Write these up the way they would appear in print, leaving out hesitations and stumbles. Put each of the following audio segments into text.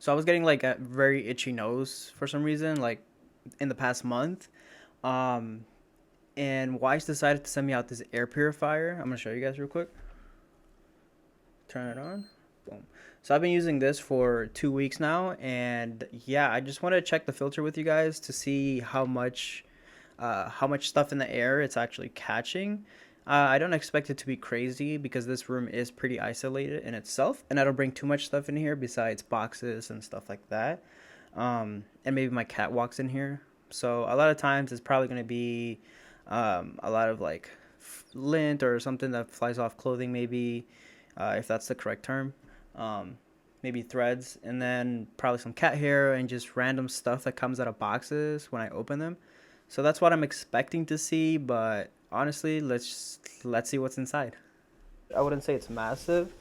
So I was getting like a very itchy nose for some reason, like in the past month. Um, and Wise decided to send me out this air purifier. I'm gonna show you guys real quick. Turn it on. Boom. So I've been using this for 2 weeks now, and yeah, I just want to check the filter with you guys to see how much stuff in the air it's actually catching. I don't expect it to be crazy because this room is pretty isolated in itself, and I don't bring too much stuff in here besides boxes and stuff like that. And maybe my cat walks in here. So a lot of times it's probably going to be a lot of like lint or something that flies off clothing, maybe, if that's the correct term. Um, Maybe threads, and then probably some cat hair and just random stuff that comes out of boxes when I open them. So that's what I'm expecting to see, but honestly, let's see what's inside. I wouldn't say it's massive,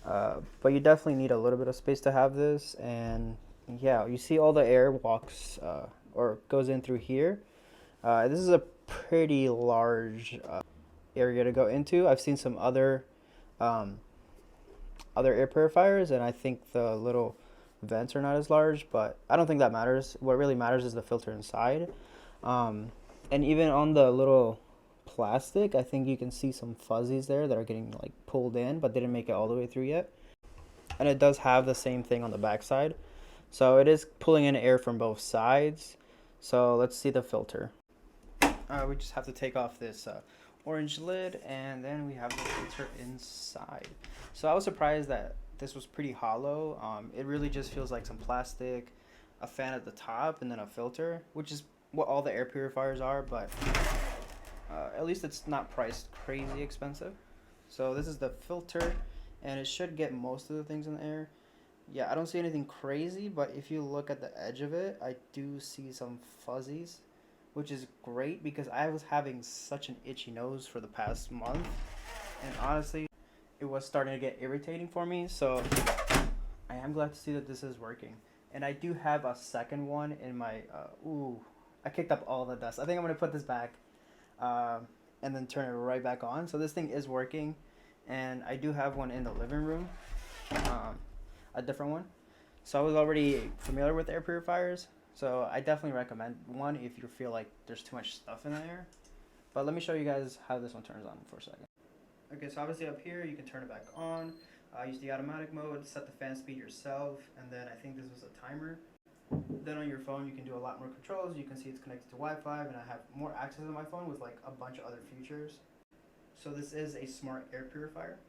but you definitely need a little bit of space to have this. And yeah, you see all the air walks or goes in through here. This is a pretty large area to go into. I've seen some um, other air purifiers, and I think the little vents are not as large, but I don't think that matters. What really matters is the filter inside. Um, and even on the little plastic, I think you can see some fuzzies there that are getting like pulled in, but didn't make it all the way through yet. And it does have the same thing on the backside. So it is pulling in air from both sides. So let's see the filter. We just have to take off this orange lid, and then we have the filter inside. So I was surprised that this was pretty hollow. It really just feels like some plastic, a fan at the top, and then a filter, which is what all the air purifiers are, but at least it's not priced crazy expensive. So this is the filter, and it should get most of the things in the air. Yeah, I don't see anything crazy, but if you look at the edge of it, I do see some fuzzies, which is great because I was having such an itchy nose for the past month, and honestly, it was starting to get irritating for me. So I am glad to see that this is working. And I do have a second one in my ooh, I kicked up all the dust. I think I'm gonna put this back uh, and then turn it right back on. So this thing is working, and I do have one in the living room, um, a different one. So I was already familiar with air purifiers, so I definitely recommend one if you feel like there's too much stuff in the air. But let me show you guys how this one turns on for a second. Okay, so obviously up here you can turn it back on. Use the automatic mode, set the fan speed yourself, and then I think this was a timer. Then on your phone you can do a lot more controls. You can see it's connected to Wi-Fi, and I have more access on my phone with like a bunch of other features. So this is a smart air purifier.